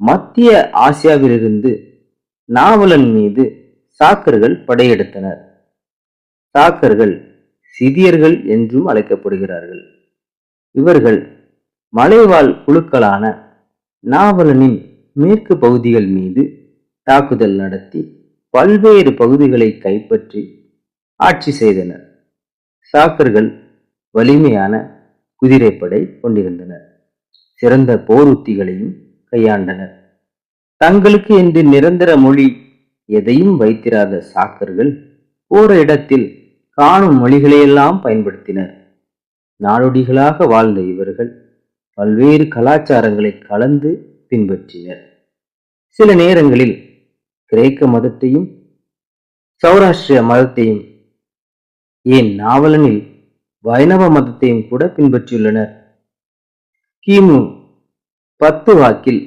மத்திய ஆசியாவிலிருந்து நாவலன் மீது சாக்கர்கள் படையெடுத்தனர். சாக்கர்கள் சிதியர்கள் என்றும் அழைக்கப்படுகிறார்கள். இவர்கள் மலைவாழ் குழுக்களான நாவலனின் மேற்கு பகுதிகள் மீது தாக்குதல் நடத்தி பல்வேறு பகுதிகளை கைப்பற்றி ஆட்சி செய்தனர். சாக்கர்கள் வலிமையான குதிரைப்படை கொண்டிருந்தனர். சிறந்த போர் உத்திகளையும் கையாண்டனர். தங்களுக்கு என்று நிரந்தர மொழி எதையும் வைத்திராத சாக்கர்கள் போற இடத்தில் காணும் மொழிகளையெல்லாம் பயன்படுத்தினர். நாடோடிகளாக வாழ்ந்த இவர்கள் பல்வேறு கலாச்சாரங்களை கலந்து பின்பற்றினர். சில நேரங்களில் கிரேக்க மதத்தையும் சௌராஷ்டிரிய மதத்தையும், ஏன் நாவலனில் வைணவ மதத்தையும் கூட பின்பற்றியுள்ளனர். கிமு 10 வாக்கில்